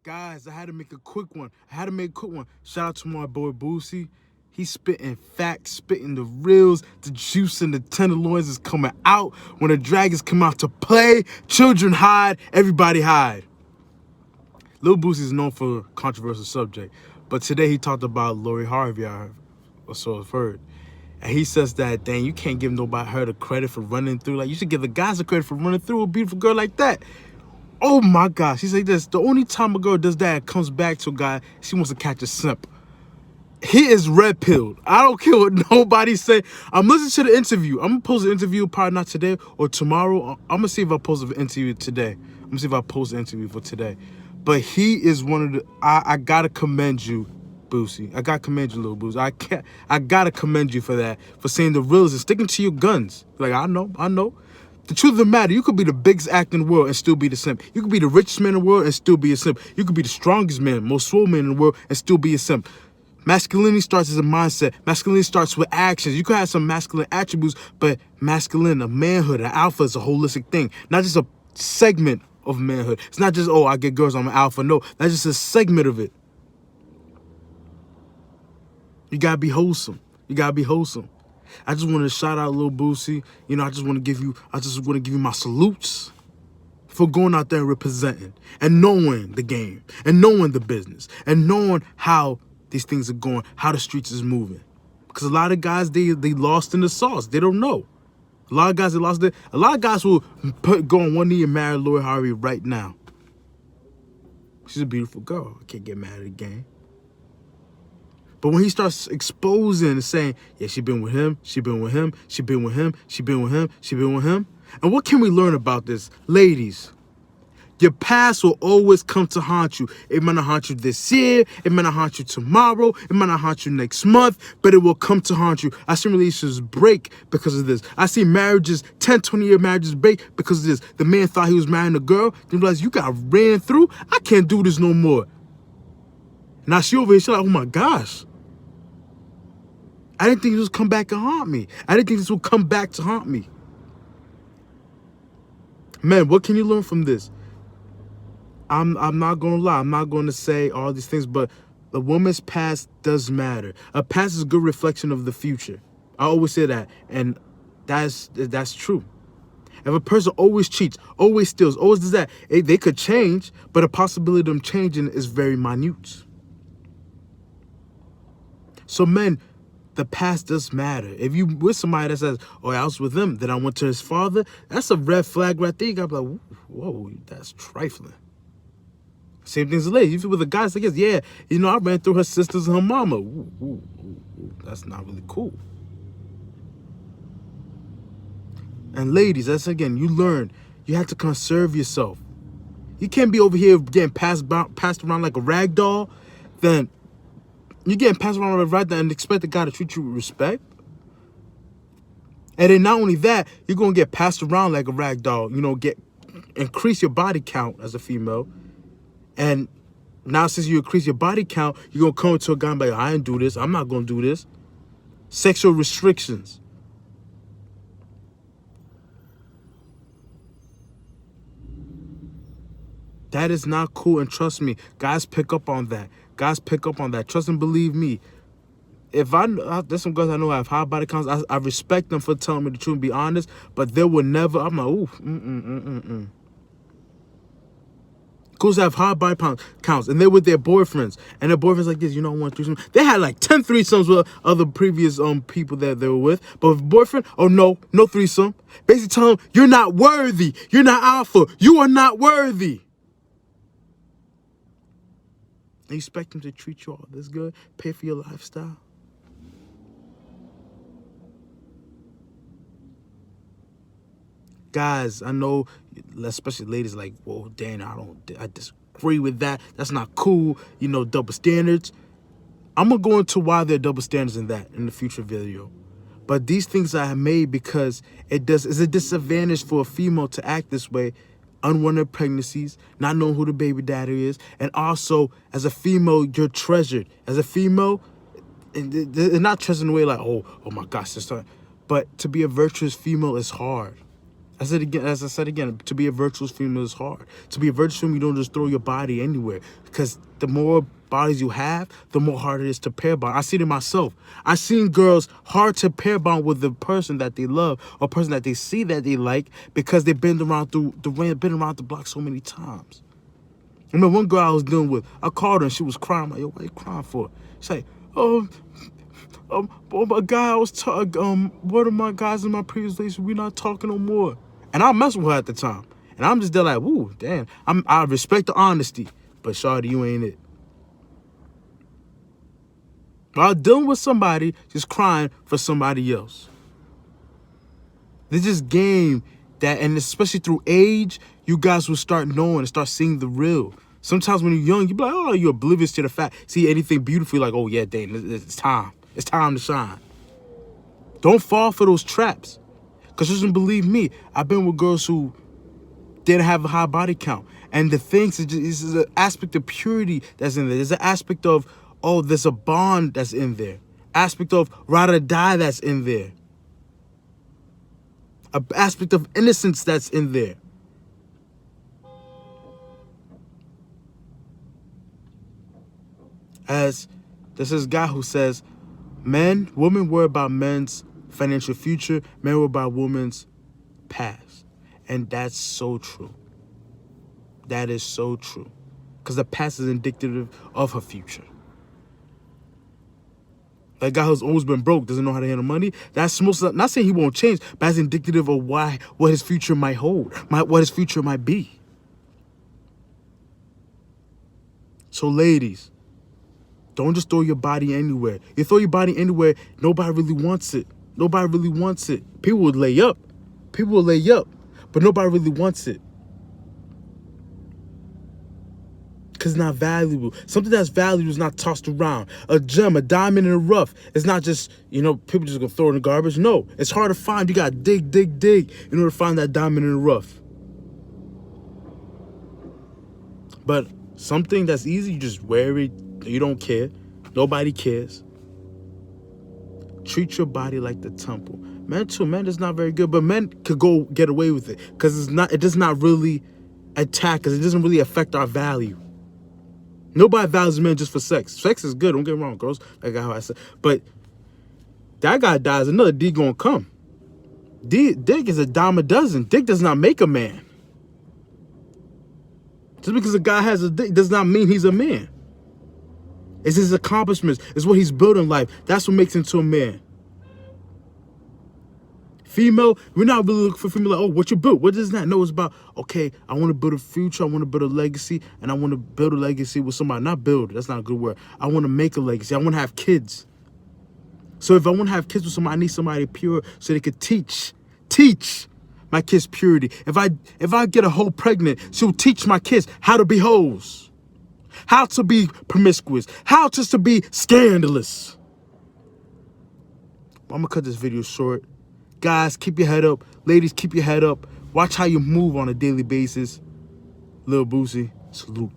Guys, I had to make a quick one. Shout out to my boy Boosie. He's spitting facts, spitting the reels. The juice and the tenderloins is coming out. When the dragons come out to play, children hide, everybody hide. Lil Boosie is known for a controversial subject, but today he talked about Lori Harvey, or so I've heard. And he says that, dang, you can't give her the credit for running through. Like, you should give the guys the credit for running through a beautiful girl like that. Oh my gosh, he's like this. The only time a girl does that and comes back to a guy, she wants to catch a simp. He is red-pilled. I don't care what nobody say. I'm listening to the interview. I'm going to post an interview probably not today or tomorrow. I'm going to see if I post an interview today. I'm going to see if I post an interview for today. But he is one of the... I got to commend you, Boosie. I got to commend you, Lil Boosie. I got to commend you for that, for saying the real and sticking to your guns. Like, I know. The truth of the matter, you could be the biggest actor in the world and still be the simp. You could be the richest man in the world and still be a simp. You could be the strongest man, most swole man in the world and still be a simp. Masculinity starts as a mindset. Masculinity starts with actions. You could have some masculine attributes, but masculine, a manhood, an alpha is a holistic thing. Not just a segment of manhood. It's not just, oh, I get girls, I'm an alpha. No, that's just a segment of it. You gotta be wholesome. I just want to shout out Lil Boosie. You know, I just want to give you my salutes for going out there and representing and knowing the game and knowing the business and knowing how these things are going, how the streets is moving. Because a lot of guys, they lost in the sauce. They don't know. A lot of guys, a lot of guys will go on one knee and marry Lori Harvey right now. She's a beautiful girl. I can't get mad at the game. But when he starts exposing and saying, yeah, she been with him, and what can we learn about this? Ladies, your past will always come to haunt you. It might not haunt you this year, it might not haunt you tomorrow, it might not haunt you next month, but it will come to haunt you. I see relationships break because of this. I see marriages, 10, 20-year marriages break because of this. The man thought he was marrying a girl, then realized, you got ran through, I can't do this no more. Now she over here, she's like, oh my gosh. I didn't think this would come back and haunt me. Man, what can you learn from this? I'm not going to lie. I'm not going to say all these things, but the woman's past does matter. A past is a good reflection of the future. I always say that, and that's true. If a person always cheats, always steals, always does that, they could change, but the possibility of them changing is very minute. So men, the past does matter. If you with somebody that says, oh, I was with him, then I went to his father, that's a red flag right there. You gotta be like, whoa, that's trifling. Same thing as a lady. If you with a guy, it's like, yeah, you know, I ran through her sisters and her mama. Ooh, that's not really cool. And ladies, that's again, you learn. You have to conserve yourself. You can't be over here getting passed around like a rag doll. Then you're getting passed around like a rag doll and expect the guy to treat you with respect. And then not only that, you're going to get passed around like a rag doll. You know, increase your body count as a female. And now since you increase your body count, you're going to come to a guy and be like, I ain't do this. I'm not going to do this. Sexual restrictions. That is not cool, and trust me, guys pick up on that. Trust and believe me. If there's some girls I know have high body counts, I respect them for telling me the truth and be honest, but they will never, I'm like, ooh, Girls have high body counts, and they're with their boyfriends, and their boyfriends like this, you know, I want threesome. They had like 10 threesomes with other previous people that they were with, but with boyfriend, oh no threesome. Basically tell them, you're not worthy, you're not alpha, you are not worthy. You expect them to treat you all this good, pay for your lifestyle? Guys, I know, especially ladies, like, whoa, Dan, I disagree with that. That's not cool. You know, double standards. I'm going to go into why there are double standards in the future video. But these things I have made because it's a disadvantage for a female to act this way. Unwanted pregnancies, not knowing who the baby daddy is, and also as a female, you're treasured. As a female, they're not treasured in a way like, oh my gosh, sister. But to be a virtuous female is hard. I said again, as I said again, to be a virtuous female is hard. To be a virtuous female, you don't just throw your body anywhere. Because the more bodies you have, the more hard it is to pair bond. I see it in myself. I seen girls hard to pair bond with the person that they love or person that they see that they like because they've been around the block so many times. I remember one girl I was dealing with, I called her and she was crying. I'm like, yo, what are you crying for? She's like, oh my guy, I was talking, one of my guys in my previous relationship, we not talking no more. And I messed with her at the time. And I'm just there like, woo, damn. I respect the honesty, but shawty, you ain't it. While dealing with somebody just crying for somebody else. They just game that, and especially through age, you guys will start knowing and start seeing the real. Sometimes when you're young, you be like, oh, you're oblivious to the fact. See anything beautiful, you're like, oh yeah, dang, it's time. It's time to shine. Don't fall for those traps. Because you shouldn't believe me. I've been with girls who didn't have a high body count. And the things, is an aspect of purity that's in there. There's an aspect of, oh, there's a bond that's in there. Aspect of ride or die that's in there. An aspect of innocence that's in there. As there's this guy who says, women worry about men's financial future, men worry about women's past. And that's so true. That is so true. Because the past is indicative of her future. That guy who's always been broke, doesn't know how to handle money, that's not saying he won't change, but that's indicative of what his future might hold, what his future might be. So ladies, don't just throw your body anywhere. You throw your body anywhere, nobody really wants it. Nobody really wants it. People would lay up. People will lay up, but nobody really wants it. Because it's not valuable. Something that's valuable is not tossed around. A gem, a diamond in the rough. It's not just, people just gonna throw it in the garbage. No, it's hard to find. You gotta dig in order to find that diamond in the rough. But something that's easy, you just wear it. You don't care. Nobody cares. Treat your body like the temple. Men too, men is not very good, but men could go get away with it because it does not really attack, because it doesn't really affect our value. Nobody values men just for sex. Sex is good, don't get me wrong, girls. Like how I said. But that guy dies, another D gonna come. Dick is a dime a dozen. Dick does not make a man. Just because a guy has a dick does not mean he's a man. It's his accomplishments. It's what he's built in life. That's what makes him to a man. Female, we're not really looking for female like, oh, what you built? What is that? No, it's about, okay, I want to build a future. I want to build a legacy. And I want to build a legacy with somebody. Not build. That's not a good word. I want to make a legacy. I want to have kids. So if I want to have kids with somebody, I need somebody pure so they could teach my kids purity. If I get a hoe pregnant, she'll teach my kids how to be hoes. How to be promiscuous. How just to be scandalous. I'm going to cut this video short. Guys, keep your head up. Ladies, keep your head up. Watch how you move on a daily basis. Lil Boosie, salute.